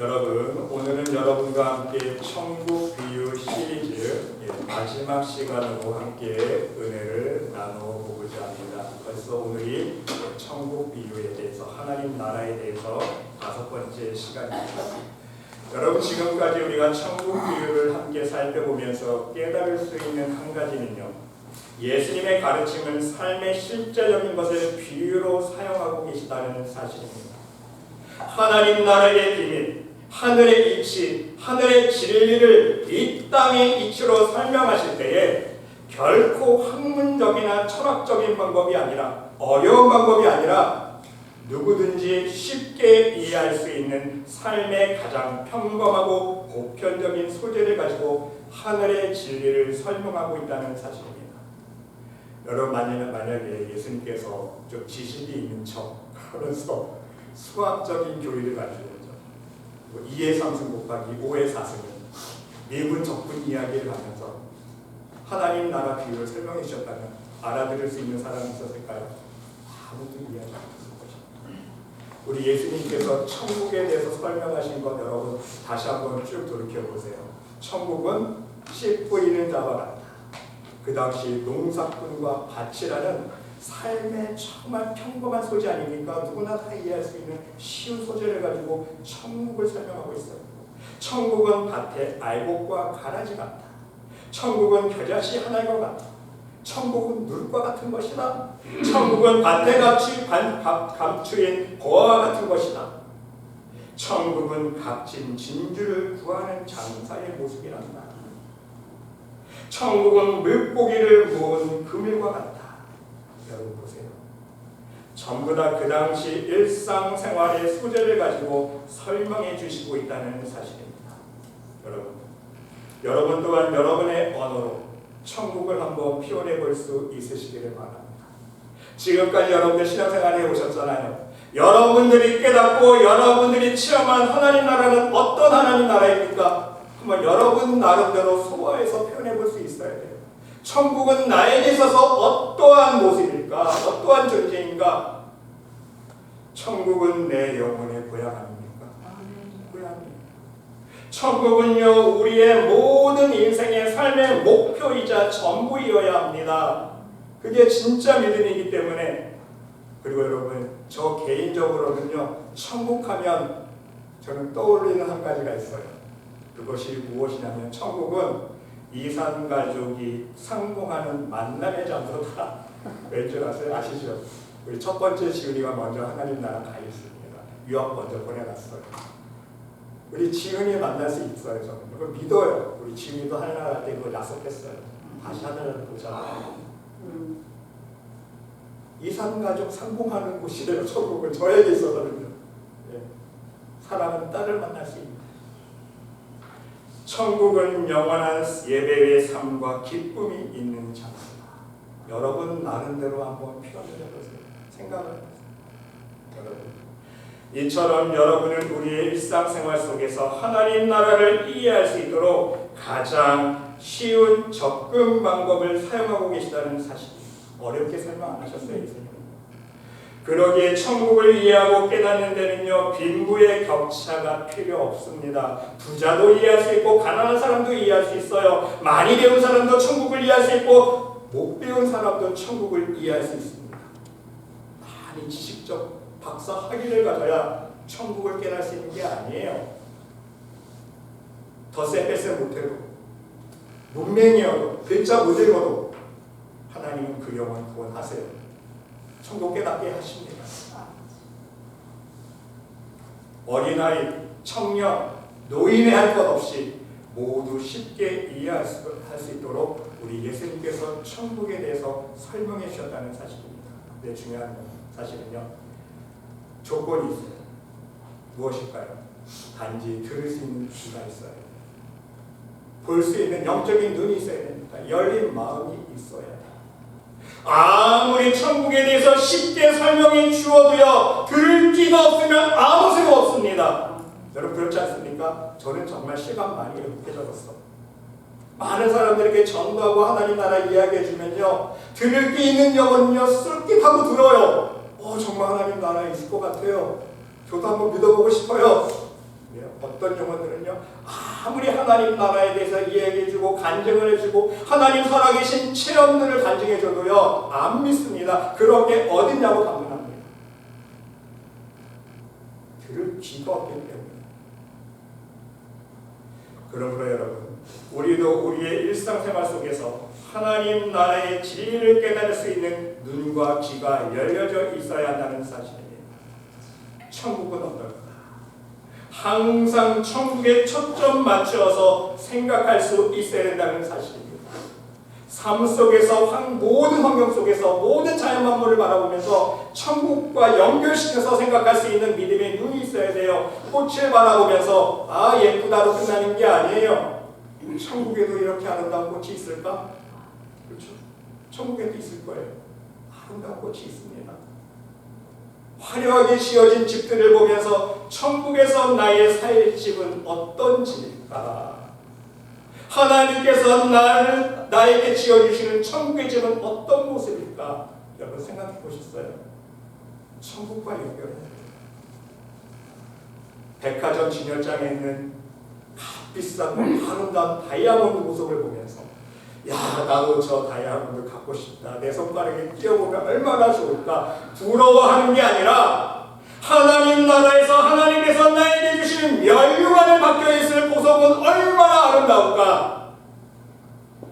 여러분, 오늘은 여러분과 함께 천국 비유 시리즈 마지막 시간으로 함께 은혜를 나눠보고자 합니다. 벌써 오늘이 천국 비유에 대해서, 하나님 나라에 대해서 5번째 시간입니다. 여러분, 지금까지 우리가 천국 비유를 함께 살펴보면서 깨달을 수 있는 한 가지는요, 예수님의 가르침은 삶의 실제적인 것을 비유로 사용하고 계시다는 사실입니다. 하나님 나라의 비밀, 하늘의 이치, 하늘의 진리를 이 땅의 이치로 설명하실 때에 결코 학문적이나 철학적인 방법이 아니라, 어려운 방법이 아니라 누구든지 쉽게 이해할 수 있는 삶의 가장 평범하고 보편적인 소재를 가지고 하늘의 진리를 설명하고 있다는 사실입니다. 여러분, 만약에 예수님께서 좀 지식이 있는 척 그러면서 수학적인 교리를 가지고 2의 3승 곱하기 5의 4승을 미분 적분 이야기를 하면서 하나님 나라 비유를 설명해 주셨다면 알아들을 수 있는 사람이 있었을까요? 아무도 이해하지 못했을 것입니다. 우리 예수님께서 천국에 대해서 설명하신 것 여러분 다시 한번 쭉 돌이켜보세요. 천국은 씨 뿌리는 자와 같다. 그 당시 농사꾼과 밭이라는 삶의 정말 평범한 소재 아닙니까? 누구나 다 이해할 수 있는 쉬운 소재를 가지고 천국을 설명하고 있어요. 천국은 밭에 알곡과 가라지 같다. 천국은 겨자씨 하나인 것 같다. 천국은 물과 같은 것이다. 천국은 밭에 감추인 보화와 같은 것이다. 천국은 값진 진주를 구하는 장사의 모습이란다. 천국은 물고기를 모은 그물과 같다. 여러분 보세요. 전부 다 그 당시 일상생활의 소재를 가지고 설명해 주시고 있다는 사실입니다. 여러분 또한 여러분의 언어로 천국을 한번 표현해 볼 수 있으시기를 바랍니다. 지금까지 여러분들 신앙생활에 오셨잖아요. 여러분들이 깨닫고 여러분들이 체험한 하나님 나라는 어떤 하나님 나라입니까? 한번 여러분 나름대로 소화해서 표현해 볼 수 있어야 돼요. 천국은 나에게 있어서 어떠한 모습일까? 어떠한 존재인가? 천국은 내 영혼의 고향 아닙니까? 고향입니다. 천국은요, 우리의 모든 인생의 삶의 목표이자 전부이어야 합니다. 그게 진짜 믿음이기 때문에. 그리고 여러분, 저 개인적으로는요, 천국하면 저는 떠올리는 한 가지가 있어요. 그것이 무엇이냐면, 천국은 이산 가족이 상봉하는 만남의 장소다. 왠 줄 아세요? 아시죠? 우리 첫 번째 지은이가 먼저 하나님 나라 가 있습니다. 유학 먼저 보내놨어요. 우리 지은이 만날 수 있어요. 저는 그걸 믿어요. 우리 지은이도 하나님 나라 때 그걸 약속했어요. 다시 하늘을 보자. 이산 가족 상봉하는 곳이래요. 천국은 저에게 있어서는요. 예. 사랑하는 딸을 만날 수 있는. 천국은 영원한 예배의 삶과 기쁨이 있는 장소다. 여러분 나름대로 한번 표현을 해보세요. 생각을 해보세요. 여러분, 이처럼 여러분은 우리의 일상생활 속에서 하나님 나라를 이해할 수 있도록 가장 쉬운 접근 방법을 사용하고 계시다는 사실입니다. 어렵게 설명 안 하셨어요, 예수님. 그러기에 천국을 이해하고 깨닫는 데는요, 빈부의 격차가 필요 없습니다. 부자도 이해할 수 있고 가난한 사람도 이해할 수 있어요. 많이 배운 사람도 천국을 이해할 수 있고 못 배운 사람도 천국을 이해할 수 있습니다. 많이 지식적 박사 학위를 가져야 천국을 깨달을 수 있는 게 아니에요. 덧세 뺄세 못해도, 문맹이어도, 글자 못 읽어도 하나님은 그 영혼 구원하세요. 천국 깨닫게 하십니다. 어린아이, 청년, 노인의 할 것 없이 모두 쉽게 이해할 수 있도록 우리 예수님께서 천국에 대해서 설명해 주셨다는 사실입니다. 근데 중요한 사실은요, 조건이 있어요. 무엇일까요? 단지 들을 수 있는 귀가 있어야 돼요. 볼 수 있는 영적인 눈이 있어야 됩니다. 열린 마음이 있어야 돼요. 아무리 천국에 대해서 쉽게 설명해 주어도요, 들을 귀가 없으면 아무 소용 없습니다. 여러분 그렇지 않습니까? 저는 정말 시간 많이 행복해졌어. 많은 사람들에게 전도하고 하나님 나라 이야기해 주면요, 들을 귀 있는 영혼은요 쏠깃하고 들어요. 정말 하나님 나라에 있을 것 같아요. 저도 한번 믿어보고 싶어요. 어떤 영혼들은요, 아무리 하나님 나라에 대해서 이야기해주고 간증을 해주고 하나님 살아계신 체험들을 간증해줘도요 안 믿습니다. 그런 게 어딨냐고 반문합니다. 들을 귀가 없기 때문에. 그러므로 여러분, 우리도 우리의 일상생활 속에서 하나님 나라의 진리를 깨달을 수 있는 눈과 귀가 열려져 있어야 한다는 사실입니다. 천국은 어떨까? 항상 천국에 초점 맞춰서 생각할 수 있어야 된다는 사실입니다. 삶 속에서 모든 환경 속에서 모든 자연 만물을 바라보면서 천국과 연결시켜서 생각할 수 있는 믿음의 눈이 있어야 돼요. 꽃을 바라보면서 예쁘다로 끝나는 게 아니에요. 천국에도 이렇게 아름다운 꽃이 있을까? 그렇죠. 천국에도 있을 거예요. 아름다운 꽃이 있습니다. 화려하게 지어진 집들을 보면서 천국에서 나의 살 집은 어떤 집일까? 하나님께서 나에게 지어주시는 천국의 집은 어떤 모습일까? 여러분 생각해 보셨어요? 천국과 연결해야 돼요. 백화점 진열장에 있는 값비싸고 아름다운 다이아몬드 모습을 보면서 나도 저 다이아몬드 갖고 싶다. 내 손가락에 끼워보면 얼마나 좋을까? 부러워하는 게 아니라 하나님 나라에서 하나님께서 나에게 주신 멸류관에 박혀있을 보석은 얼마나 아름다울까?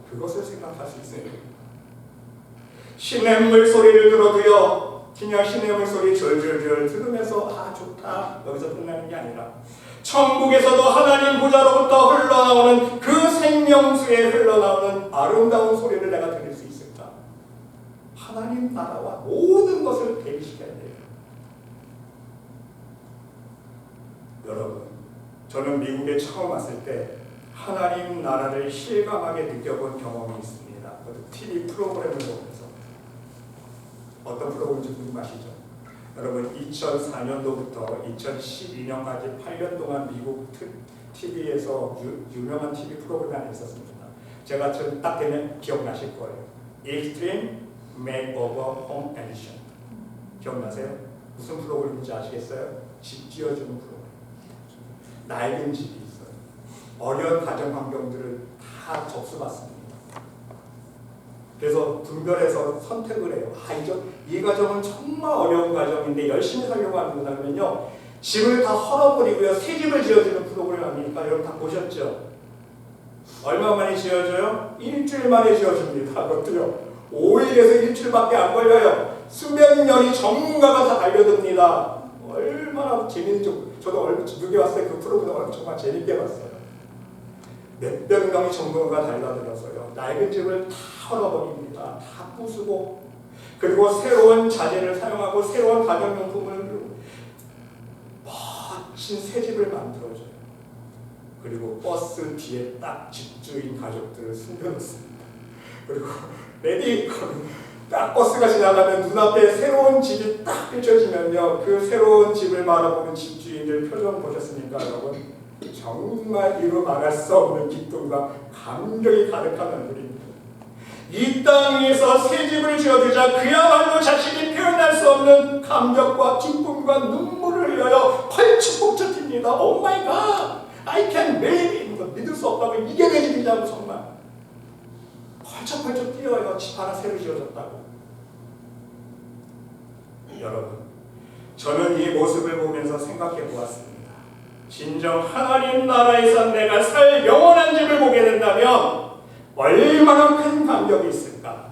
그것을 생각할 수 있어요. 시냇물 소리를 들어도요 그냥 시냇물 소리 절절절 들으면서 좋다 여기서 끝나는 게 아니라 천국에서도 하나님 보좌로부터 흘러나오는 그 생명수에 흘러나오는 아름다운 소리를 내가 들을 수 있을까? 하나님 나라와 모든 것을 대비시켜야 돼요. 여러분, 저는 미국에 처음 왔을 때 하나님 나라를 실감하게 느껴본 경험이 있습니다. TV 프로그램을 보면서. 어떤 프로그램인지 궁금하시죠? 여러분 2004년도부터 2012년까지 8년 동안 미국 TV에서 유명한 TV 프로그램이 하나 있었습니다. 제가 딱 되면 기억나실 거예요. Extreme Makeover Home Edition. 기억나세요? 무슨 프로그램인지 아시겠어요? 집 지어주는 프로그램. 낡은 집이 있어요. 어려운 가정 환경들을 다 접수받습니다. 그래서 분별해서 선택을 해요. 이 가정은 정말 어려운 가정인데 열심히 살려고 하는구나 그러면요. 집을 다 헐어버리고요. 새 집을 지어주는 프로그램 아닙니까? 여러분 다 보셨죠? 얼마 만에 지어줘요? 일주일 만에 지어줍니다. 그것도요. 5일에서 일주일밖에 안 걸려요. 수백 년이 전문가가 다 달려듭니다. 얼마나 재밌는지 저도 미국에 왔을 때 그 프로그램을 정말 재밌게 봤어요. 몇백 명의 전문가가 달려들어서요. 낡은 집을 다 헐어버립니다. 다 부수고 그리고 새로운 자재를 사용하고 새로운 가정용품을 멋진 새 집을 만들어줘요. 그리고 버스 뒤에 딱 집주인 가족들을 숨겨놓습니다. 그리고 딱 버스가 지나가면 눈앞에 새로운 집이 딱 펼쳐지면요. 그 새로운 집을 바라보는 집주인들 표정 보셨습니까 여러분? 정말 이루 말할 수 없는 기쁨과 감격이 가득한 얼굴입니다. 이 땅 위에서 새 집을 지어주자 그야말로 자신이 표현할 수 없는 감격과 기쁨과 눈물을 흘려요. 펄쩍펄쩍 튑니다. 오 마이 갓! I can't believe it! 믿을 수 없다고 이게 내 집이냐고 정말 펄쩍펄쩍 뛰어요. 집 하나 새로 지어졌다고. 여러분, 저는 이 모습을 보면서 생각해 보았습니다. 진정 하나님 나라에서 내가 살 영원한 집을 보게 된다면 얼마나 큰 감격이 있을까?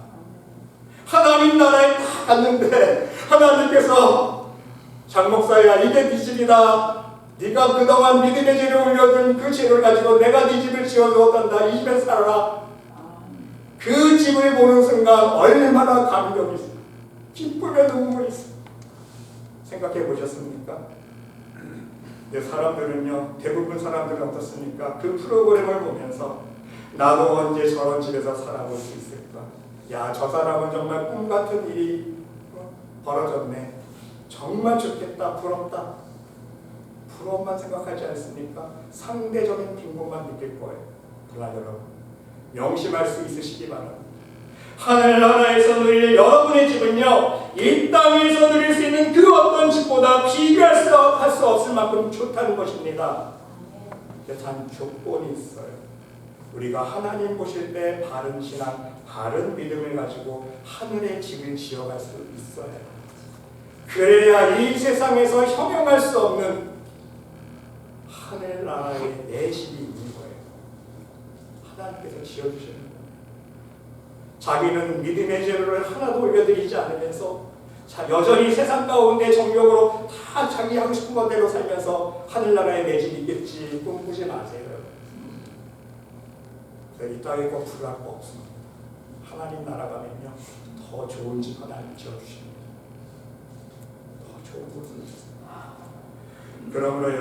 하나님 나라에 딱 갔는데 하나님께서 장 목사야 이게 네 집이다. 네가 그동안 믿음의 죄를 올려준 그 죄를 가지고 내가 네 집을 지어주었단다. 이 집에 살아라. 그 집을 보는 순간 얼마나 감격이 있을까? 기쁨의 눈물이 있을까? 생각해 보셨습니까? 근데 사람들은요, 대부분 사람들은 어떻습니까? 그 프로그램을 보면서 나도 언제 저런 집에서 살아볼 수 있을까? 야, 저 사람은 정말 꿈 같은 일이 벌어졌네. 정말 좋겠다, 부럽다. 부러움만 생각하지 않습니까? 상대적인 빈곤만 느낄 거예요. 그러나 여러분, 명심할 수 있으시기 바랍니다. 하늘나라에서 누릴 여러분의 집은요, 이 땅에서 누릴 수 있는 그 어떤 집보다 비교할 수 없을 만큼 좋다는 것입니다. 단 조건이 있어요. 우리가 하나님 보실 때 바른 신앙, 바른 믿음을 가지고 하늘의 집을 지어갈 수 있어요. 그래야 이 세상에서 형용할 수 없는 하늘나라의 내 집이 있는 거예요. 하나님께서 지어주시는 거예요. 자기는 믿음의 재료를 하나도 올려드리지 않으면서 여전히 세상 가운데 정욕으로 다 자기 하고 싶은 것대로 살면서 하늘나라에 내 집이 있겠지 꿈꾸지 마세요. 이 땅에 꼭 불할 거 없습니다. 하나님 나라 가면요 더 좋은 집 하나님 지어주십니다. 더 좋은 곳을 주십니다. 그러므로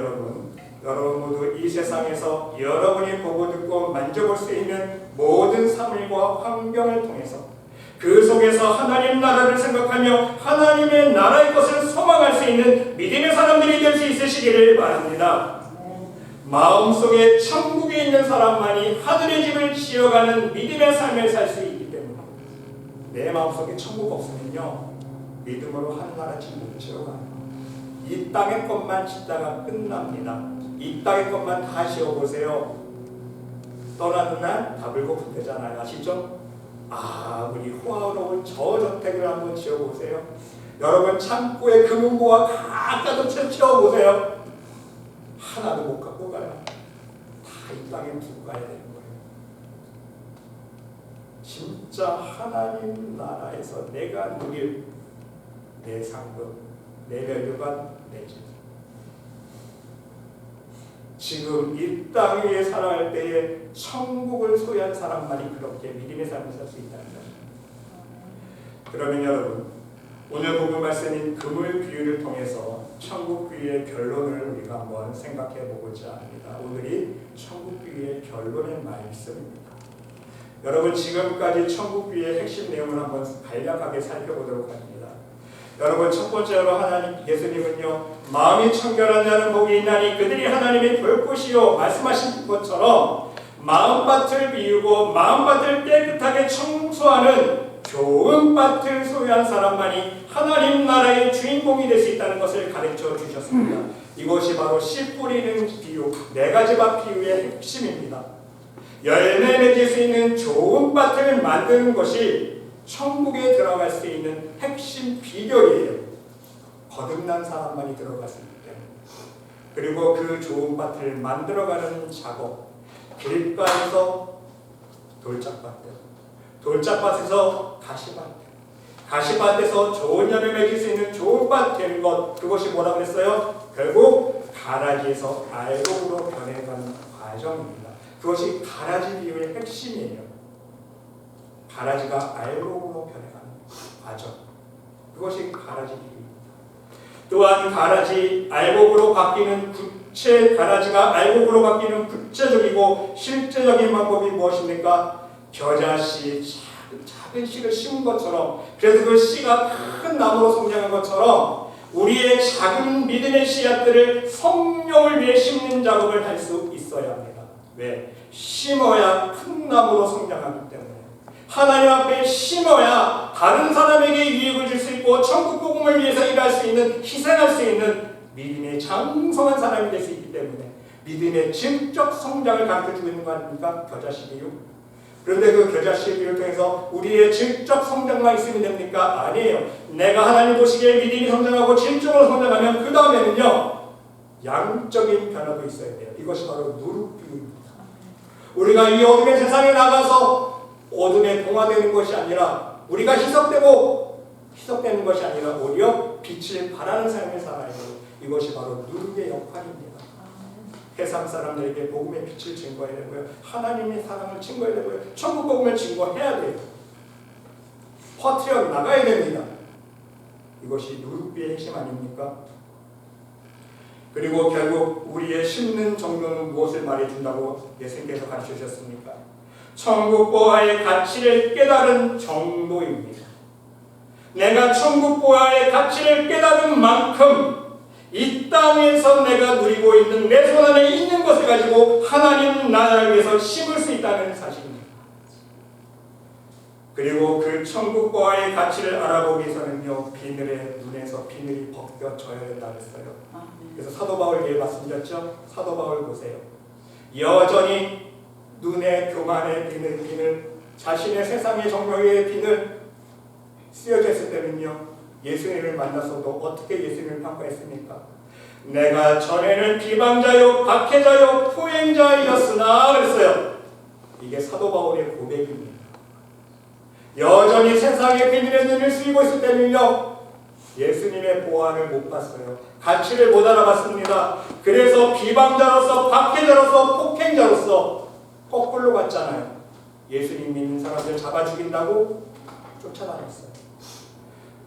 여러분 모두 이 세상에서 여러분이 보고 듣고 만져볼 수 있는 모든 사물과 환경을 통해서 그 속에서 하나님 나라를 생각하며 하나님의 나라의 것을 소망할 수 있는 믿음의 사람들이 될 수 있으시기를 바랍니다. 마음속에 천국에 있는 사람만이 하늘의 집을 지어가는 믿음의 삶을 살 수 있기 때문에 내 마음속에 천국 없으면요 믿음으로 하늘나라 집 못 지어가요. 이 땅의 것만 짓다가 끝납니다. 이 땅의 것만 다 지어보세요. 떠나는 날 다불고 되잖아요. 아시죠? 우리 호화로운 저 저택을 한번 지어보세요. 여러분 창고에 금은보화 가득 채워보세요. 하나도 못 갖고 가요. 다 이 땅에 두고 가야 되는 거예요. 진짜 하나님 나라에서 내가 누릴 내 상급, 내 멸류관, 내 집. 지금 이 땅 위에 살아갈 때에 천국을 소유한 사람만이 그렇게 믿음의 삶을 살 수 있다는 것입니다. 그러면 여러분, 오늘 본문 말씀인 금을 비유를 통해서 천국 비유의 결론을 우리가 한번 생각해 보고자 합니다. 오늘이 천국 비유의 결론의 말씀입니다. 여러분, 지금까지 천국 비유의 핵심 내용을 한번 간략하게 살펴보도록 합니다. 여러분, 첫 번째로 예수님은요 마음이 청결한 자는 복이 있나니 그들이 하나님의 볼 것이요 말씀하신 것처럼 마음밭을 비우고 마음밭을 깨끗하게 청소하는 좋은 밭을 소유한 사람만이 하나님 나라의 주인공이 될 수 있다는 것을 가르쳐 주셨습니다. 이것이 바로 씨 뿌리는 비유, 네 가지 밭 비유의 핵심입니다. 열매 맺을 수 있는 좋은 밭을 만드는 것이 천국에 들어갈 수 있는 핵심 비결이에요. 거듭난 사람만이 들어갈 수 있기 때문에. 그리고 그 좋은 밭을 만들어가는 작업, 길가에서 돌짝밭들, 돌짝밭에서 가시밭, 가시밭에서 좋은 열매 맺을 수 있는 좋은 밭 되는 것, 그것이 뭐라고 그랬어요? 결국 가라지에서 알곡으로 변해가는 과정입니다. 그것이 가라지 비유의 핵심이에요. 가라지가 알곡으로 변해가는 과정, 그것이 가라지 비유입니다. 또한 가라지 알곡으로 바뀌는 가라지가 알곡으로 바뀌는 구체적이고 실제적인 방법이 무엇입니까? 겨자씨, 작은 씨를 심은 것처럼, 그래서 그 씨가 큰 나무로 성장한 것처럼 우리의 작은 믿음의 씨앗들을 성령을 위해 심는 작업을 할 수 있어야 합니다. 왜? 심어야 큰 나무로 성장하기 때문에. 하나님 앞에 심어야 다른 사람에게 유익을 줄 수 있고 천국 복음을 위해서 일할 수 있는, 희생할 수 있는 믿음의 장성한 사람이 될 수 있기 때문에 믿음의 질적 성장을 가르쳐주고 있는 거 아닙니까? 겨자씨 비유. 그런데 그 겨자씨 비유를 통해서 우리의 질적 성장만 있으면 됩니까? 아니에요. 내가 하나님 보시기에 믿음이 성장하고 질적으로 성장하면 그 다음에는요 양적인 변화도 있어야 돼요. 이것이 바로 누룩 비유입니다. 우리가 이 어둠의 세상에 나가서 어둠에 동화되는 것이 아니라, 우리가 희석되는 것이 아니라 오히려 빛을 발하는 삶을 살아야 돼요. 이것이 바로 누룩의 역할입니다. 세상 사람들에게 복음의 빛을 증거해야 되고요. 하나님의 사랑을 증거해야 되고요. 천국 복음을 증거해야 돼요. 퍼뜨려 나가야 됩니다. 이것이 누룩비의 핵심 아닙니까? 그리고 결국 우리의 심는 정도는 무엇을 말해준다고 예수님께서 가르쳐 주셨습니까? 천국보화의 가치를 깨달은 정도입니다. 내가 천국보화의 가치를 깨달은 만큼 이 땅에서 내가 누리고 있는 내 손 안에 있는 것을 가지고 하나님 나라를 위해서 심을 수 있다는 사실입니다. 그리고 그 천국과의 가치를 알아보기 위해서는요 비늘의 눈에서 비늘이 벗겨져야 된다고 했어요. 그래서 사도 바울 얘기 말씀드렸죠. 사도 바울 보세요. 여전히 눈의 교만의 비늘 자신의 세상의 정욕의 비늘 쓰여져 있을 때는요, 예수님을 만나서도 어떻게 예수님을 평가했습니까? 내가 전에는 비방자요 박해자요 포행자이었으나 그랬어요. 이게 사도 바울의 고백입니다. 여전히 세상의 비늘의 눈을 쓰이고 있을 때는요, 예수님의 보안을 못 봤어요. 가치를 못 알아봤습니다. 그래서 비방자로서 박해자로서 폭행자로서 거꾸로 갔잖아요. 예수님 믿는 사람들 잡아 죽인다고 쫓아다녔어요.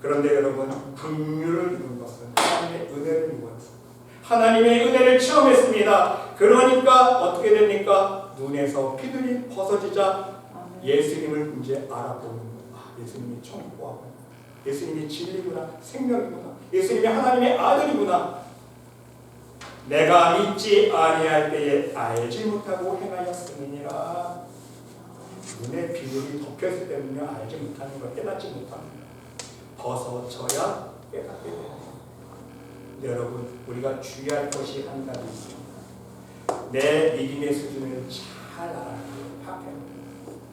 그런데 여러분, 긍휼을 입은 것은 하나님의 은혜를 입었어요. 하나님의 은혜를 체험했습니다. 그러니까 어떻게 됩니까? 눈에서 피들이 벗어지자 예수님을 이제 알아보는 거예요. 예수님이 천국하고 예수님이 진리구나, 생명이구나, 예수님이 하나님의 아들이구나. 내가 믿지 아니할 때에 알지 못하고 행하였음이니라. 눈에 비늘이 덮였을 때는요, 알지 못하는 걸 깨닫지 못합니다. 벗어져야 깨닫게 돼요. 여러분, 우리가 주의할 것이 한 가지 있습니다. 내 믿음의 수준을 잘 알아야 돼요.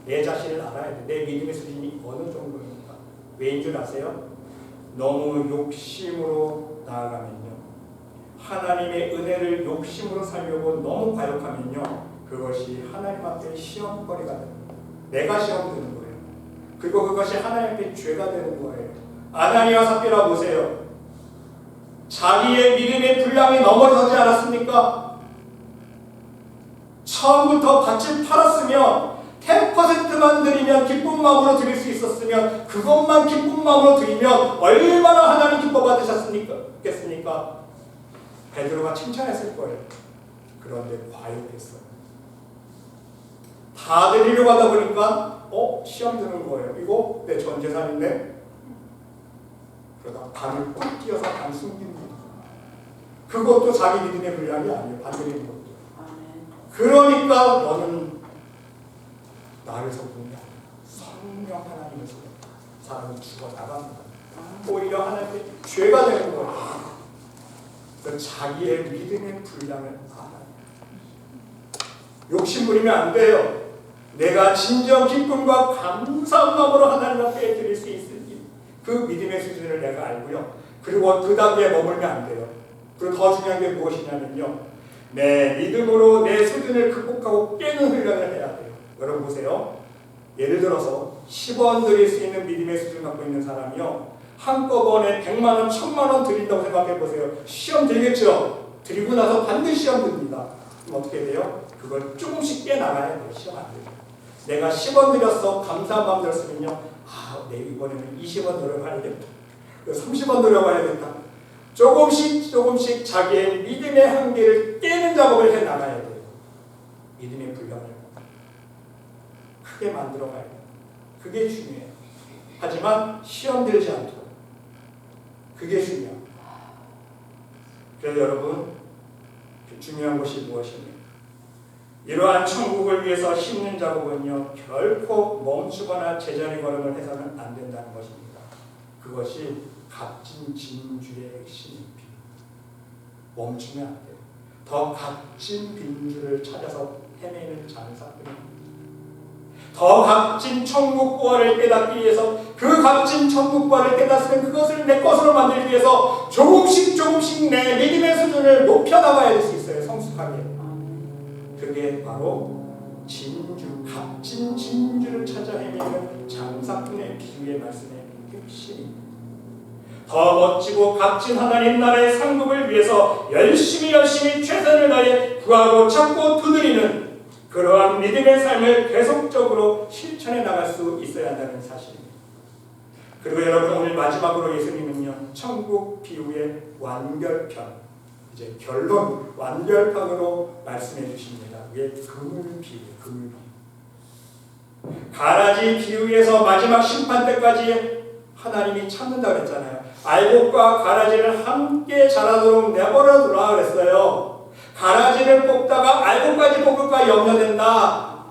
내 자신을 알아야 돼. 내 믿음의 수준이 어느 정도입니까? 왜인 줄 아세요? 너무 욕심으로 나아가면요, 하나님의 은혜를 욕심으로 살려고 너무 과욕하면요, 그것이 하나님 앞에 시험거리가 됩니다. 내가 시험 드는 거예요. 그리고 그것이 하나님 앞에 죄가 되는 거예요. 아나니아 삽비라 보세요. 자기의 믿음의 분량이 넘어서지 않았습니까? 처음부터 밭을 팔았으면 10%만 드리면 기쁜 마음으로 드릴 수 있었으면 그것만 기쁜 마음으로 드리면 얼마나 하나님 기뻐 받으셨겠습니까? 베드로가 칭찬했을 거예요. 그런데 과욕했어요. 다 드리려고 하다 보니까 시험 드는 거예요. 이거 내 전 재산인데? 그러다 반을 꼭 띄어서 반 숨깁니다. 그것도 자기 믿음의 분량이 아니에요. 반 드리는 것도. 그러니까 너는 나를 속은 게 아니야. 성령 하나님을 속였다. 사람은 죽어 나갑니다. 오히려 하나님께 죄가 되는 거예요. 그래서 자기의 믿음의 분량을 알아야 돼요. 욕심 부리면 안 돼요. 내가 진정 기쁨과 감사한 마음으로 하나님 앞에 드릴 수 있을지 그 믿음의 수준을 내가 알고요. 그리고 그 단계에 머물면 안 돼요. 그리고 더 중요한 게 무엇이냐면요, 내 믿음으로 내 수준을 극복하고 깨는 훈련을 해야 돼요. 여러분 보세요. 예를 들어서 10원 드릴 수 있는 믿음의 수준을 갖고 있는 사람이요, 한꺼번에 100만 원, 1000만 원 드린다고 생각해 보세요. 시험 들겠죠? 드리고 나서 반드시 시험 듭니다. 그럼 어떻게 돼요? 그걸 조금씩 깨나가야 돼요. 시험 안 돼요. 내가 10원 드렸어. 감사한 마음 들었으면요, 내 이번에는 20원 노력해야겠다. 30원 노력해야겠다. 조금씩 자기의 믿음의 한계를 깨는 작업을 해 나가야 돼요. 믿음의 분량을 크게 만들어 가야 돼요. 그게 중요해요. 하지만 시험 들지 않도록. 그게 중요합니다. 그래서 여러분, 중요한 것이 무엇입니까? 이러한 천국을 위해서 심는 작업은요, 결코 멈추거나 제자리 걸음을 해서는 안 된다는 것입니다. 그것이 값진 진주의 핵심입니다. 멈추면 안 돼요. 더 값진 빈주를 찾아서 헤매는 장사꾼입니다. 더 값진 천국보화를 깨닫기 위해서, 그 값진 천국보화를 깨닫으면 그것을 내 것으로 만들기 위해서 조금씩 내 믿음의 수준을 높여나가야 될 수 있어요. 성숙하게. 그게 바로 진주, 값진 진주를 찾아 헤매는 장사꾼의 비유의 말씀의 핵심입니다. 더 멋지고 값진 하나님 나라의 상급을 위해서 열심히 최선을 다해 구하고 찾고 두드리는 그러한 믿음의 삶을 계속적으로 실천해 나갈 수 있어야 한다는 사실입니다. 그리고 여러분, 오늘 마지막으로 예수님은요, 천국 비유의 완결편, 이제 결론, 완결편으로 말씀해 주십니다. 이게 그물 비유. 가라지 비유에서 마지막 심판 때까지 하나님이 참는다고 그랬잖아요. 알곡과 가라지를 함께 자라도록 내버려 두라 그랬어요. 가라지를 뽑다가 알곡까지 뽑을까 염려된다.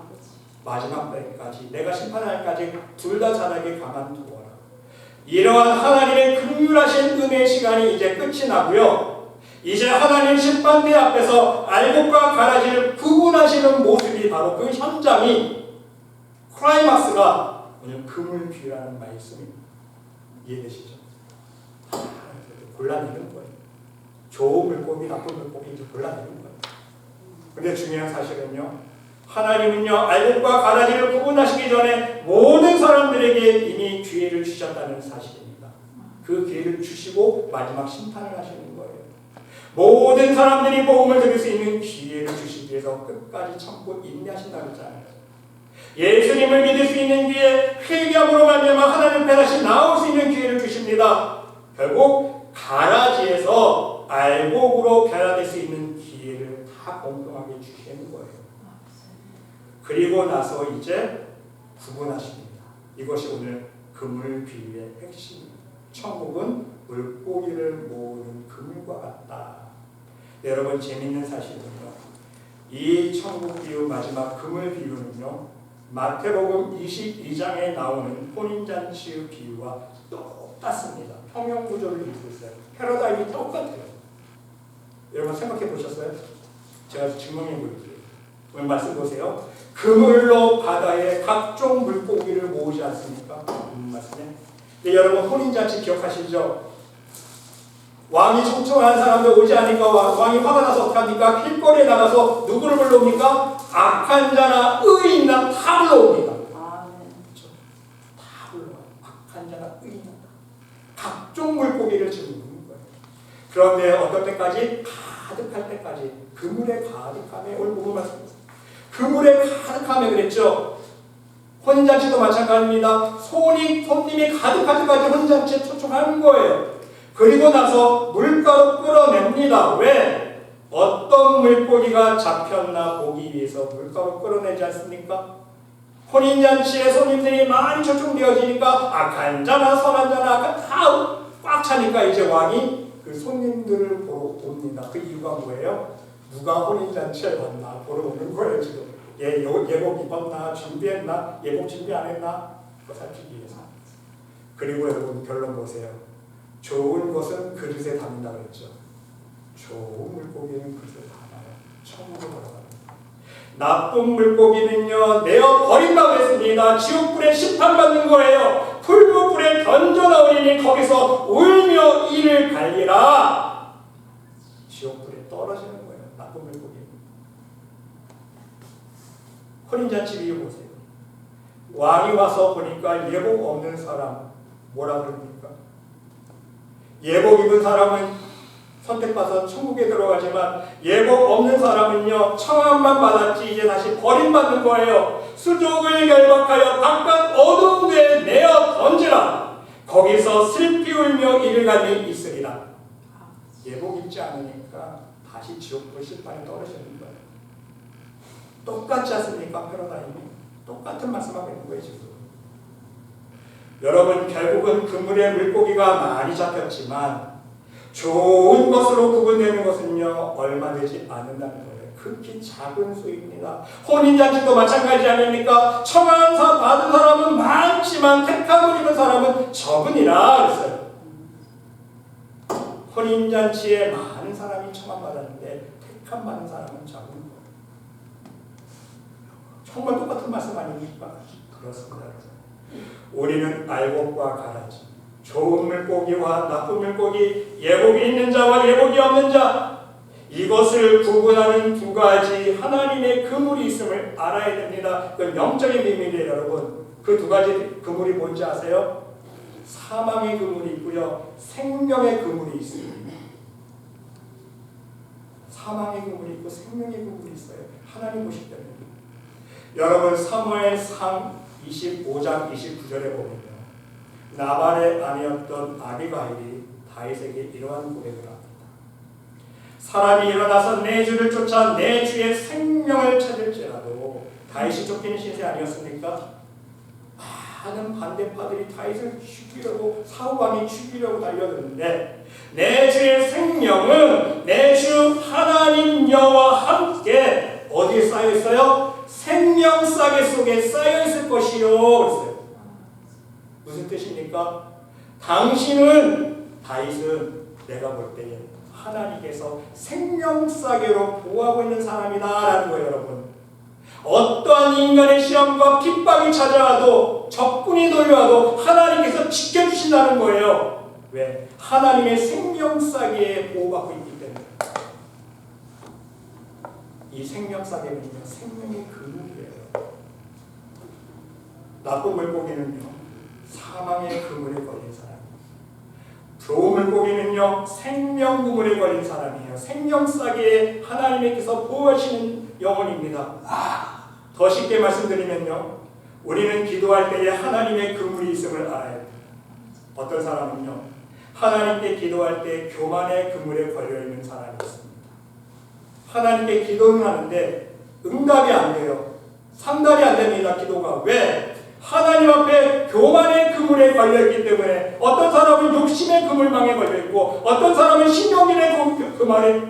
마지막 때까지, 내가 심판할 때까지 둘 다 자라게 가만두어라. 이러한 하나님의 긍휼하신 은혜의 시간이 이제 끝이 나고요. 이제 하나님 심판대 앞에서 알곡과 가라지를 구분하시는 모습이 바로 그 현장이 클라이막스가 오늘 금을 비유하는 말씀입니다. 이해되시죠? 골라내는 거예요. 좋은 물고기, 나쁜 물고기 이제 골라내는 거예요. 근데 중요한 사실은요, 하나님은요 알곡과 가라지를 구분하시기 전에 모든 사람들에게 이미 기회를 주셨다는 사실입니다. 그 기회를 주시고 마지막 심판을 하시는 거예요. 모든 사람들이 복음을 들을 수 있는 기회를 주시기 위해서 끝까지 참고 인내하신다고 했잖아요. 예수님을 믿을 수 있는 기회, 회개함으로 말미암아 하나님 앞에 다시 나올 수 있는 기회를 주십니다. 결국 가라지에서 알곡으로 변화될 수 있는 기회를 다 공평하게 주시는 거예요. 그리고 나서 이제 구분하십니다. 이것이 오늘 그물 비유의 핵심입니다. 천국은 물고기를 모으는 그물과 같다. 여러분 재미있는 사실은요, 이 천국 비유 마지막 그물 비유는요 마태복음 22장에 나오는 혼인잔치 비유와 똑같습니다. 평형구조를 이루고 있어요. 패러다임이 똑같아요. 여러분 생각해 보셨어요? 제가 증명해 보여드릴게요. 오늘 말씀 보세요. 그물로 바다에 각종 물고기를 모으지 않습니까? 말씀에. 네, 여러분 혼인잔치 기억하시죠? 왕이 초청한 사람들 오지 않으니까 왕이 화가 나서 어떻게 합니까? 길거리에 나가서 누구를 불러옵니까? 악한 자나 의인나 다 불러옵니다. 그렇죠? 다 불러요. 악한 자나 의인나 각종 물고기를 지금 부르는 거예요. 그런데 어떤 때까지? 가득할 때까지. 그물에 가득함에 오늘 보고 말씀드렸습니다. 그물에 가득함에 그랬죠. 혼인잔치도 마찬가지입니다. 손님이 가득할 때까지 혼인잔치에 초청하는 거예요. 그리고 나서 물가로 끌어냅니다. 왜? 어떤 물고기가 잡혔나 보기 위해서 물가로 끌어내지 않습니까? 혼인잔치에 손님들이 많이 초청되어지니까 악한 자나 선한 자나 다 꽉 차니까 이제 왕이 그 손님들을 보러 옵니다. 그 이유가 뭐예요? 누가 혼인잔치에 왔나 보러 오는 거예요. 지금 예복 입었나 준비했나 예복 준비 안 했나 그거 살피기 위해서. 그리고 여러분 결론 보세요. 좋은 것은 그릇에 담는다 그랬죠. 좋은 물고기는 그릇에 담아요. 천국으로 들어갑니다. 나쁜 물고기는요 내어 버린다고 했습니다. 지옥불에 심판받는 거예요. 풀무불에 던져 넣으니 거기서 울며 이를 갈리라. 지옥불에 떨어지는 거예요. 나쁜 물고기. 혼인잔치 비유 보세요. 왕이 와서 보니까 예복 없는 사람 뭐라 그럽니까? 예복 입은 사람은 선택받아서 천국에 들어가지만 예복 없는 사람은요 청함만 받았지 이제 다시 버림받는 거예요. 수족을 결박하여 바깥 어두운 데에 내어 던지라. 거기서 슬피 울며 이를 갈리 있으리라. 예복 입지 않으니까 다시 지옥불 심판에 떨어지는 거예요. 똑같지 않습니까? 패러다임이 똑같은 말씀하고 있는 거예요 지금. 여러분 결국은 그물에 물고기가 많이 잡혔지만 좋은 것으로 구분되는 것은요 얼마 되지 않는다는 거예요. 극히 작은 수입니다. 혼인잔치도 마찬가지 아닙니까? 청한사 받은 사람은 많지만 택함을 입은 사람은 적으니라 그랬어요. 혼인잔치에 많은 사람이 청함받았는데 택함 받은 사람은 적은 거예요. 정말 똑같은 말씀 아닙니까? 그렇습니다. 우리는 알곡과 가라지, 좋은 물고기와 나쁜 물고기, 예복이 있는 자와 예복이 없는 자, 이것을 구분하는 두 가지 하나님의 그물이 있음을 알아야 됩니다. 그 영적인 비밀이에요, 여러분. 그 두 가지 그물이 뭔지 아세요? 사망의 그물이 있고요, 생명의 그물이 있습니다. 사망의 그물이 있고 생명의 그물이 있어요. 하나님 보실 때는. 여러분 사무엘상 25장 29절에 보면요, 나발의 아내였던 아비가일이 다윗에게 이러한 고백을 합니다. 사람이 일어나서 내 주를 쫓아 내 주의 생명을 찾을지라도. 다윗이 쫓기는 신세 아니었습니까? 많은 반대파들이 다윗을 죽이려고, 사울왕이 죽이려고 달려드는데 내 주의 생명은 내 주 하나님 여호와 함께 어디에 쌓여 있어요? 생명 싸개 속에 쌓여 있을 것이요. 그랬어요. 무슨 뜻입니까? 다윗은 내가 볼 때에 하나님께서 생명싸개로 보호하고 있는 사람이다라는 거예요, 여러분. 어떠한 인간의 시험과 핍박이 찾아와도 적군이 돌려와도 하나님께서 지켜주신다는 거예요. 왜? 하나님의 생명싸개에 보호받고 있기 때문에. 이 생명싸개는요, 생명의 그물이에요. 나쁜 물고기는요, 사망의 그물에 걸린 사람. 좋은 물고기는요, 생명 그물에 걸린 사람이에요. 생명싸개에 하나님께서 보호하시는 영혼입니다. 더 쉽게 말씀드리면요, 우리는 기도할 때에 하나님의 그물이 있음을 알아야 돼요. 어떤 사람은요, 하나님께 기도할 때 교만의 그물에 걸려있는 사람이 있습니다. 하나님께 기도는 하는데 응답이 안 돼요. 상달이 안 됩니다, 기도가. 왜? 하나님 앞에 교만의 그물에 걸려있기 때문에. 어떤 사람은 욕심의 그물망에 걸려있고, 어떤 사람은 신경질의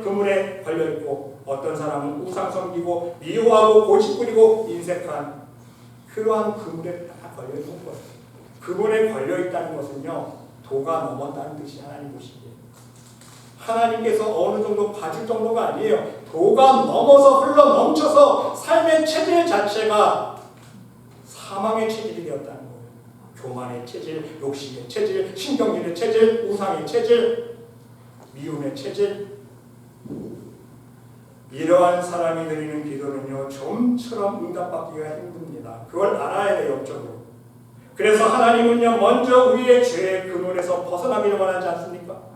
그물에 걸려있고, 어떤 사람은 우상 섬기고 미워하고 고집부리고 인색한 그러한 그물에 다 걸려있는 거예요. 그물에 걸려있다는 것은요, 도가 넘었다는 뜻이 하나님 보시기에. 하나님께서 어느 정도 봐줄 정도가 아니에요. 도가 넘어서 흘러 넘쳐서 삶의 체질 자체가 사망의 체질이 되었다는 거예요. 교만의 체질, 욕심의 체질, 신경질의 체질, 우상의 체질, 미움의 체질. 이러한 사람이 드리는 기도는요, 좀처럼 응답받기가 힘듭니다. 그걸 알아야 돼요, 영적으로. 그래서 하나님은요, 먼저 우리의 죄의 그물에서 벗어나기를 원하지 않습니까?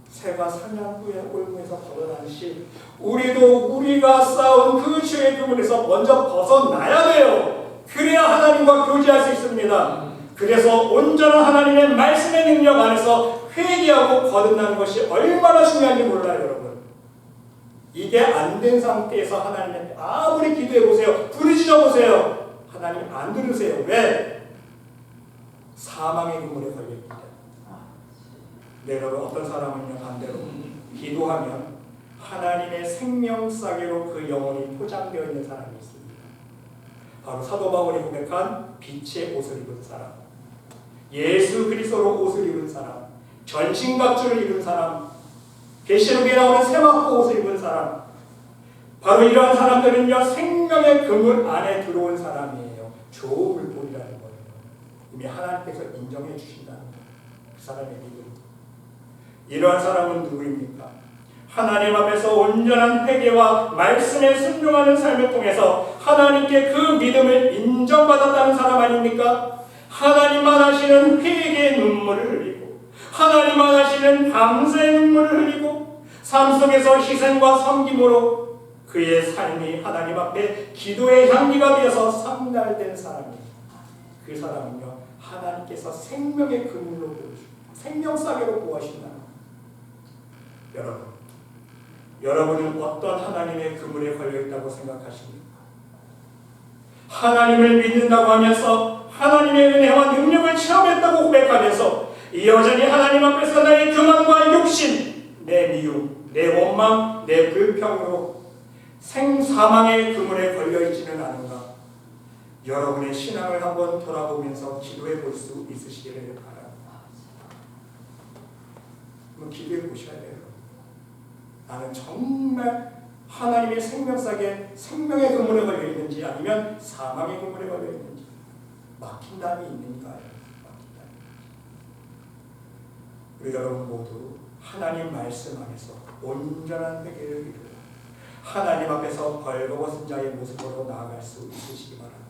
새가 사냥 후에 홀무에서 벗어나듯이 우리도 우리가 쌓은 그 죄의 그물에서 먼저 벗어나야 돼요. 그래야 하나님과 교제할 수 있습니다. 그래서 온전한 하나님의 말씀의 능력 안에서 회개하고 거듭나는 것이 얼마나 중요한지 몰라요, 여러분. 이게 안 된 상태에서 하나님한테 아무리 기도해 보세요, 부르짖어 보세요, 하나님 안 들으세요. 왜? 사망의 그물에 걸려있기 때문에. 네, 여러분, 어떤 사람은요, 반대로 기도하면 하나님의 생명싸개로 그 영혼이 포장되어 있는 사람이 있습니다. 바로 사도 바울이 고백한 빛의 옷을 입은 사람, 예수 그리스도로 옷을 입은 사람, 전신갑주를 입은 사람, 계시록에 나오는 세마포 옷을 입은 사람. 바로 이러한 사람들은요, 생명의 그물 안에 들어온 사람이에요. 좋은 물고기라는 거예요. 이미 하나님께서 인정해 주신다는 거예요. 그 사람의 믿음. 이러한 사람은 누구입니까? 하나님 앞에서 온전한 회개와 말씀에 순종하는 삶을 통해서 하나님께 그 믿음을 인정받았다는 사람 아닙니까? 하나님만 하시는 회개의 눈물을 흘리고, 하나님만 하시는 감사의 눈물을 흘리고, 삶 속에서 희생과 섬김으로 그의 삶이 하나님 앞에 기도의 향기가 되어서 상달된 사람이에요. 그 사람은요, 하나님께서 생명의 그물로 보여주고 생명싸개로 보호하신다는 거예요. 여러분은 어떤 하나님의 그물에 걸려있다고 생각하십니까? 하나님을 믿는다고 하면서 하나님의 은혜와 능력을 체험했다고 고백하면서 여전히 하나님 앞에서 나의 교만과 욕심, 내 미움, 내 원망, 내 불평으로 생사망의 그물에 걸려있지는 않은가? 여러분의 신앙을 한번 돌아보면서 기도해 볼 수 있으시기를 바랍니다. 한번 기도해 보셔야 돼요. 나는 정말 하나님의 생명싸개, 생명의 그물에 걸려있는지 아니면 사망의 그물에 걸려있는지, 막힌 담이 있는가요? 우리 여러분 모두 하나님 말씀 안에서 온전한 회개를 이루고 하나님 앞에서 벌거벗은 자의 모습으로 나아갈 수 있으시기 바랍니다.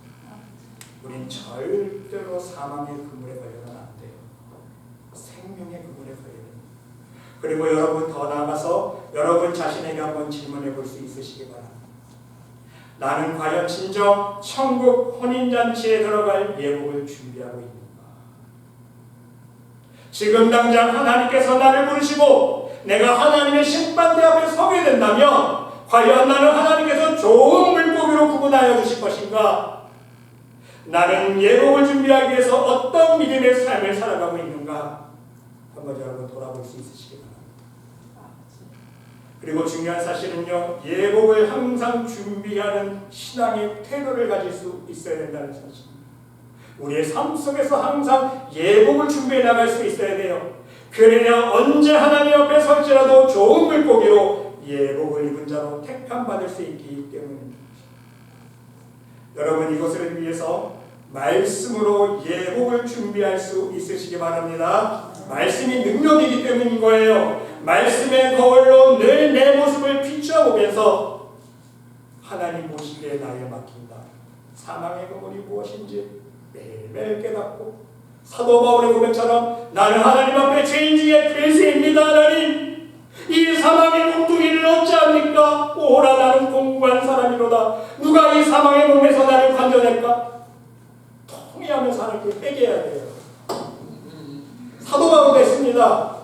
우린 절대로 사망의 그물에 걸려는 안 돼요. 생명의 그물에 걸려야 됩니다. 그리고 여러분, 더 나아가서 여러분 자신에게 한번 질문해 볼 수 있으시기 바랍니다. 나는 과연 진정 천국 혼인잔치에 들어갈 예복을 준비하고 있는가? 지금 당장 하나님께서 나를 부르시고 내가 하나님의 심판대 앞에 서게 된다면 과연 나는 하나님께서 좋은 물고기로 구분하여 주실 것인가? 나는 예복을 준비하기 위해서 어떤 믿음의 삶을 살아가고 있는가? 한번 여러분 돌아볼 수 있으시기 바랍니다. 그리고 중요한 사실은요, 예복을 항상 준비하는 신앙의 태도를 가질 수 있어야 된다는 사실입니다. 우리의 삶 속에서 항상 예복을 준비해 나갈 수 있어야 돼요. 그러냐 언제 하나님 앞에 설지라도 좋은 물고기로 예복을 입은 자로 택함받을 수 있기 때문입니다. 여러분 이것을 위해서 말씀으로 예복을 준비할 수 있으시기 바랍니다. 말씀이 능력이기 때문인 거예요. 말씀의 거울로 늘 내 모습을 비춰보면서 하나님 보시기에 나에 맡긴다. 사망의 그물이 무엇인지 매일매일 깨닫고 사도 바울의 고백처럼 나는 하나님 앞에 죄인 중에 괴수입니다. 하나님 이 사망의 몸뚱이를 어찌합니까? 오라 나는 공고한 사람이로다. 누가 이 사망의 몸에서 나를 건져낼까? 통회하면서 하나님께 회개해야 돼요. 사도 바울도 했습니다.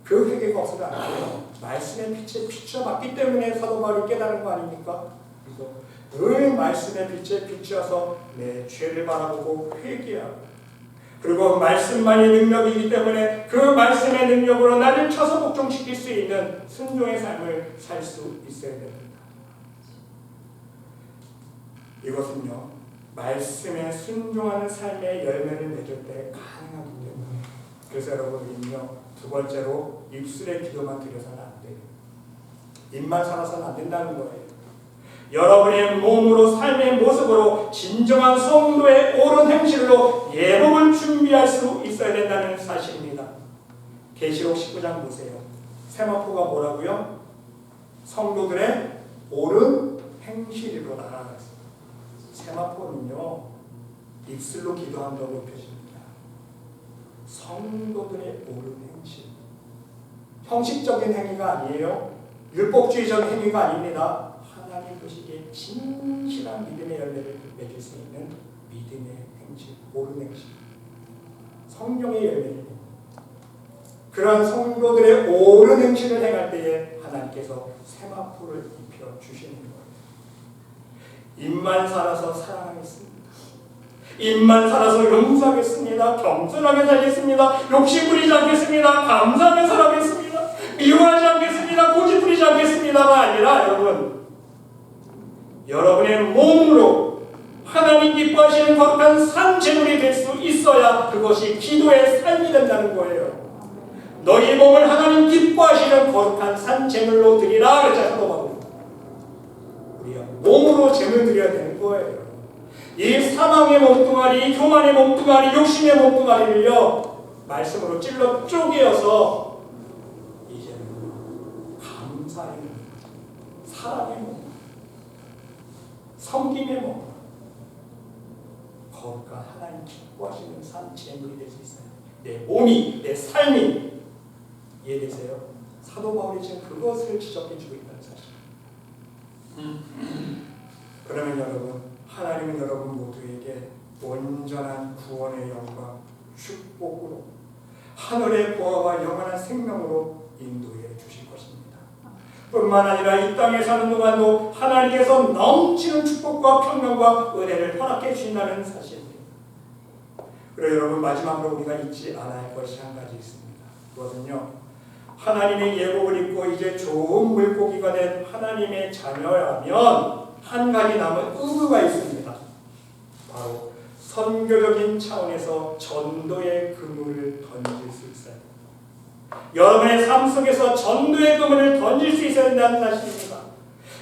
그 회개가 없으면 안 돼요. 말씀의 빛에 비춰봤기 때문에 사도 바울이 깨달은 거 아닙니까? 그래서 늘 말씀의 빛에 비춰서 내 죄를 바라보고 회개하고 그리고 말씀만이 능력이기 때문에 그 말씀의 능력으로 나를 쳐서 복종시킬 수 있는 순종의 삶을 살 수 있어야 됩니다. 이것은요 말씀에 순종하는 삶의 열매를 맺을 때 가능하기 때문에 그래서 여러분은요 두 번째로 입술의 기도만 드려서는 안 돼요. 입만 살아서는 안 된다는 거예요. 여러분의 몸으로 삶의 모습으로 진정한 성도의 옳은 행실로 예복을 준비할 수 있어야 된다는 사실입니다. 계시록 19장 보세요. 세마포가 뭐라고요? 성도들의 옳은 행실이로다. 세마포는요 입술로 기도한다고 표시합니다. 성도들의 옳은 행실, 형식적인 행위가 아니에요. 율법주의적 행위가 아닙니다. 하나님 보시기에 진실한 믿음의 열매를 맺을 수 있는 믿음의 행실, 옳은 행실, 성령의 열매입니다. 그러한 성도들의 옳은 행실을 행할 때에 하나님께서 세마포를 입혀 주시는 거예요. 입만 살아서 사랑하겠습니다. 입만 살아서 용서하겠습니다. 겸손하게 살겠습니다. 욕심 부리지 않겠습니다. 감사하게 살아겠습니다. 미워하지 않겠습니다. 고집 부리지 않겠습니다가 아니라 여러분의 몸으로 하나님 기뻐하시는 거룩한 산제물이 될 수 있어야 그것이 기도의 삶이 된다는 거예요. 너희 몸을 하나님 기뻐하시는 거룩한 산제물로 드리라 그랬잖아요. 우리가 몸으로 제물 드려야 되는 거예요. 이 사망의 몸뚱아리, 이 교만의 몸뚱아리, 욕심의 몸뚱아리를요 말씀으로 찔러 쪼개어서 이제는 감사의 몸, 사랑의 몸, 섬김의 몸, 거룩한 하나님 기뻐하시는 산 제물이 될 수 있어요. 내 몸이, 내 삶이. 이해되세요? 사도 바울이 지금 그것을 지적해주고 있다는 사실. 그러면 여러분, 하나님은 여러분 모두에게 온전한 구원의 영광, 축복으로 하늘의 보화와 영원한 생명으로 인도해 주실 것입니다. 뿐만 아니라 이 땅에 사는 동안도 하나님께서 넘치는 축복과 평강과 은혜를 허락해 주신다는 사실입니다. 그리고 여러분 마지막으로 우리가 잊지 않아야 할 것이 한 가지 있습니다. 그것은요. 하나님의 예복을 입고 이제 좋은 물고기가 된 하나님의 자녀라면 한 가지 남은 의무가 있습니다. 바로 선교적인 차원에서 전도의 그물을 던질 수 있어요. 여러분의 삶 속에서 전도의 그물을 던질 수 있어야 된다는 사실입니다.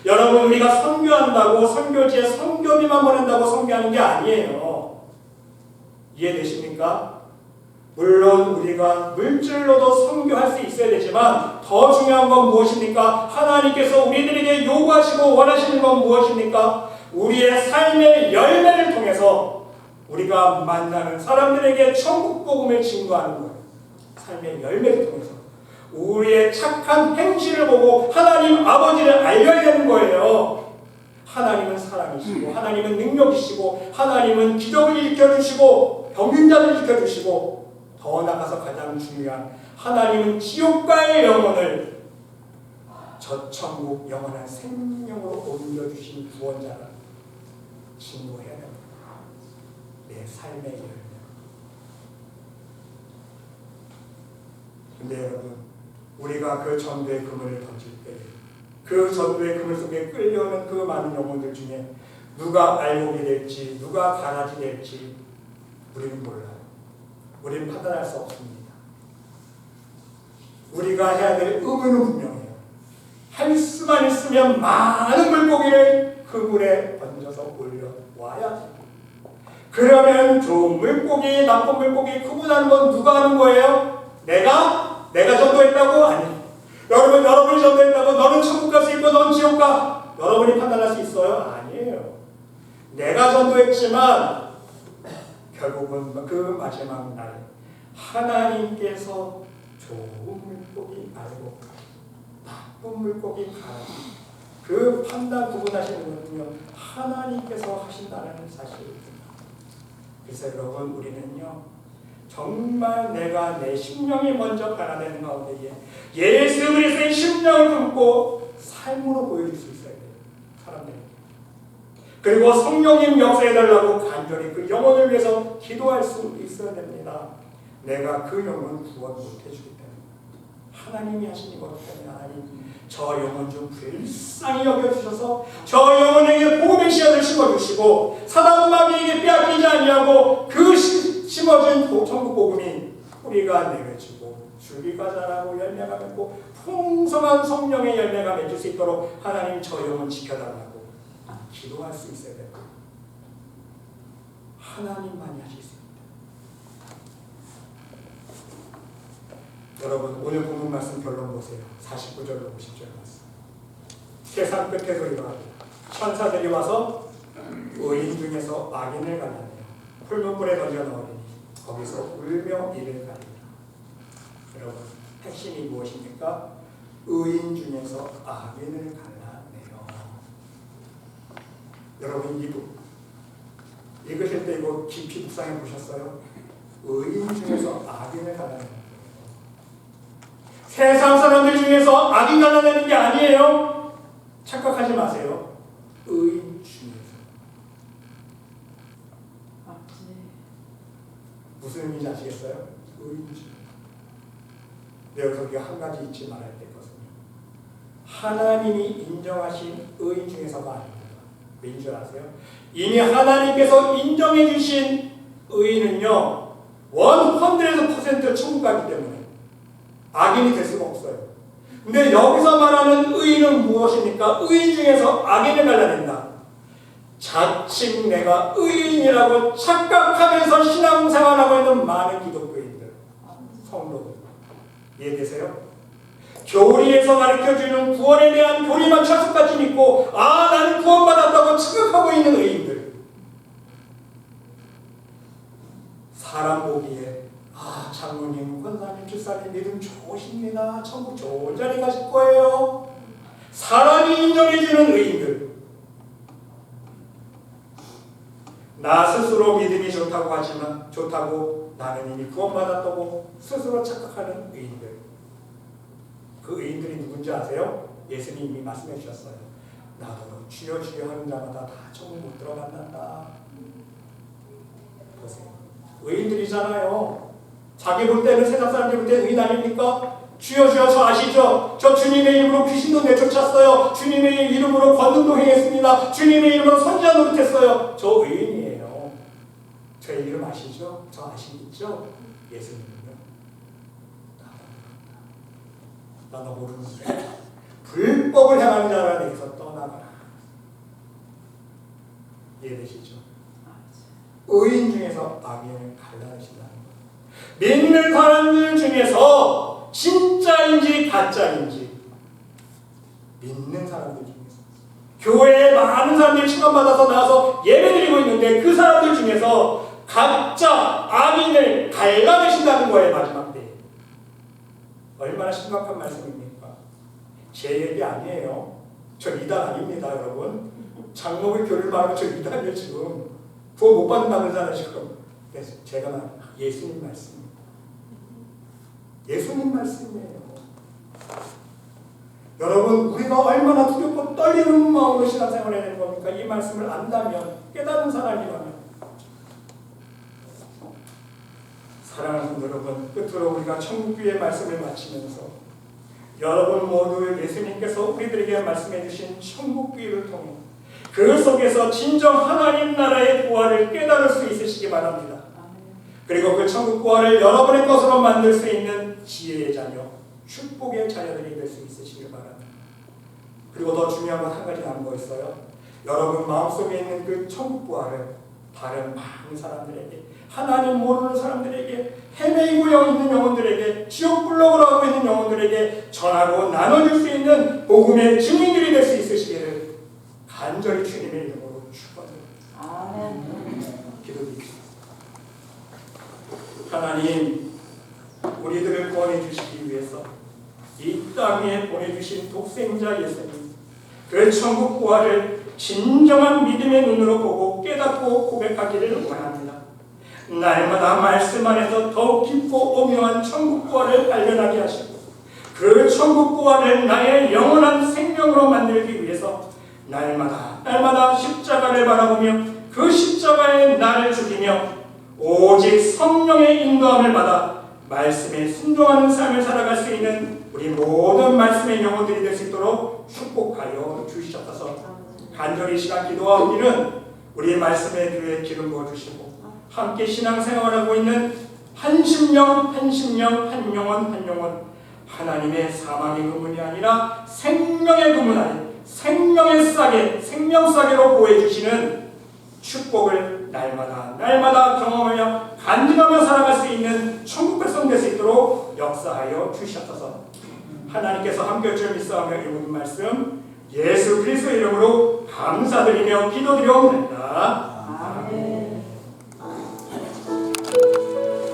여러분 우리가 선교한다고 선교지에 선교비만 보낸다고 선교하는 게 아니에요. 이해되십니까? 물론 우리가 물질로도 선교할 수 있어야 되지만 더 중요한 건 무엇입니까? 하나님께서 우리들에게 요구하시고 원하시는 건 무엇입니까? 우리의 삶의 열매를 통해서 우리가 만나는 사람들에게 천국 복음을 증거하는 거예요. 삶의 열매를 통해서 우리의 착한 행실을 보고 하나님 아버지를 알려야 되는 거예요. 하나님은 사랑이시고 하나님은 능력이시고 하나님은 기적을 일으켜주시고 병든 자를 일으켜주시고 더 나아가서 가장 중요한 하나님은 지옥과의 영혼을 저 천국 영원한 생명으로 옮겨주신 구원자를 증거해야 됩니다. 내 삶의 열매. 근데 여러분 우리가 그 전도의 그물을 던질 때 그 전도의 그물 속에 끌려오는 그 많은 영혼들 중에 누가 알곡이 될지 누가 가라지 될지 우리는 몰라요. 우리는 판단할 수 없습니다. 우리가 해야 될 의무는 분명해요. 할 수만 있으면 많은 물고기를 그 물에 던져서 올려와야 돼요. 그러면 좋은 물고기, 나쁜 물고기 구분하는 건 누가 하는 거예요? 내가 전도했다고? 아니에요. 여러분이 전도했다고 너는 천국 갈 수 있고 너는 지옥 가. 여러분이 판단할 수 있어요? 아니에요. 내가 전도했지만 결국은 그 마지막 날 하나님께서 좋은 물고기 말고 나쁜 물고기 가라. 그 판단 구분하시는 것은요 하나님께서 하신다는 사실입니다. 그래서 여러분 우리는요 정말 내가 내 심령이 먼저 변화되는 가운데에 예수 그리스도의 심령을 품고 삶으로 보여줄 수 있어야 돼요. 사람들에게. 그리고 성령님 역사해달라고 간절히 그 영혼을 위해서 기도할 수 있어야 됩니다. 내가 그 영혼을 구원 못해주기 때문에 하나님이 하신 것 때문에 하나님 저 영혼 좀 불쌍히 여겨주셔서 저 영혼에게 복음의 씨앗을 심어주시고 사단 마귀에게 빼앗기지 아니하고 그 심어진 천국 복음이 뿌리가 내려지고 줄기가 자라고 열매가 맺고 풍성한 성령의 열매가 맺을 수 있도록 하나님 저 영혼 지켜달라고 기도할 수 있어야 됩니다. 하나님만이 하실 수 있습니다. 여러분 오늘 본문 말씀 결론 보세요. 49절로 50절 말씀. 세상 끝에서 일어나고 천사들이 와서 의인 중에서 악인을 갈라내어 풀무불에 던져 넣으리니 거기서 울며 이를 갈리라. 여러분 핵심이 무엇입니까? 의인 중에서 악인을 갈라내어. 여러분 읽으실 때 이거 깊이 묵상해 보셨어요? 의인 중에서 악인을 갈라내어. 세상 사람들 중에서 악인 갈라내는 게 아니에요. 착각하지 마세요. 의인 중에서. 무슨 의미인지 아시겠어요? 의인 중에서. 네, 여기서 우리가 한 가지 잊지 말아야 될 것은 하나님이 인정하신 의인 중에서가 아닙니다. 왜인 줄 아세요? 이미 하나님께서 인정해 주신 의인은요 100% 천국 가기 때문에 악인이 될 수가 없어요. 근데 여기서 말하는 의인은 무엇입니까? 의인 중에서 악인을 갈라낸다. 자칭 내가 의인이라고 착각하면서 신앙생활하고 있는 많은 기독교인들, 성도들 이해되세요? 교리에서 가르쳐주는 구원에 대한 교리만 철석같이 믿고 나는 구원받았다고 착각하고 있는 의인들, 사람 보기에 장로님, 권사님, 집사님 믿음 좋으십니다. 천국 좋은 자리 가실 거예요. 사람이 인정해주는 의인들, 나 스스로 믿음이 좋다고 나는 이미 구원받았다고 스스로 착각하는 의인들. 그 의인들이 누군지 아세요? 예수님이 말씀해 주셨어요. 나도 주여 주여 하는 자마다 다 천국 못 들어간단다. 보세요. 의인들이잖아요. 자기 볼 때는 세상 사람들 볼 때는 의인 아닙니까? 주여 주여 저 아시죠? 저 주님의 이름으로 귀신도 내쫓았어요. 주님의 이름으로 권능도 행했습니다. 주님의 이름으로 선지자 노릇했어요. 저 의인이에요. 저 이름 아시죠? 저 아시겠죠? 예수님은요. 나도 모르는데 불법을 행하는 자라 내게서 떠나가라. 이해되시죠? 의인 중에서 악인을 갈라내신다는 거예요. 믿는 사람들 중에서 진짜인지 가짜인지, 믿는 사람들 중에서 교회에 많은 사람들이 칭찬받아서 나와서 예배드리고 있는데 그 사람들 중에서 가짜 악인을 갈라내신다는 거예요. 마지막 때 얼마나 심각한 말씀입니까? 제 얘기 아니에요. 저 이단 아닙니다, 여러분. 장로의 교리를 말하면 저 이단이에요. 지금 구원 못 받는다는 거잖아요. 지금 제가 말한 예수님 말씀입니다. 예수님 말씀이에요. 여러분 우리가 얼마나 두렵고 떨리는 마음으로 신앙생활을 해야 되는 겁니까? 이 말씀을 안다면, 깨달은 사람이라면. 사랑하는 여러분, 끝으로 우리가 천국교회의 말씀을 마치면서 여러분 모두 예수님께서 우리들에게 말씀해 주신 천국교회를 통해 그 속에서 진정 하나님 나라의 부활을 깨달을 수 있으시기 바랍니다. 그리고 그 천국 부활을 여러분의 것으로 만들 수 있는 지혜의 자녀, 축복의 자녀들이 될 수 있으시길 바랍니다. 그리고 더 중요한 건 한 가지 남은 거 있어요. 여러분 마음속에 있는 그 천국 부활을 다른 많은 사람들에게, 하나님 모르는 사람들에게, 헤매이고 있는 영혼들에게, 지옥 불러오고 하고 있는 영혼들에게 전하고 나눠줄 수 있는 복음의 증인들이 될 수 있으시기를 간절히 주님의 이름으로 축원합니다. 아멘. 기도드립시다. 하나님, 우리들을 구원해 주시기 위해서 이 땅에 보내주신 독생자 예수님, 그 천국 부활을 진정한 믿음의 눈으로 보고 깨닫고 고백하기를 원합니다. 날마다 말씀 안에서 더욱 깊고 오묘한 천국 부활을 발견하게 하시고 그 천국 부활을 나의 영원한 생명으로 만들기 위해서 날마다 십자가를 바라보며 그 십자가에 나를 죽이며 오직 성령의 인도함을 받아 말씀에 순종하는 삶을 살아갈 수 있는 우리 모든 말씀의 영혼들이 될 수 있도록 축복하여 주시옵소서. 간절히 이 시간 기도하기는 우리 말씀의 교회에 기름 부어주시고 함께 신앙생활하고 있는 한 심령 한 영혼 하나님의 사망의 금문이 아니라 생명의 금문 안에 생명의 싸게 생명 싸게로 보여주시는 축복을 날마다 경험하며 간증하며 살아갈 수 있는 천국 백성 될 수 있도록 역사하여 주시옵소서. 하나님께서 함께할 줄 믿사오며 이 모든 말씀 예수 그리스도의 이름으로 감사드리며 기도드려옵니다.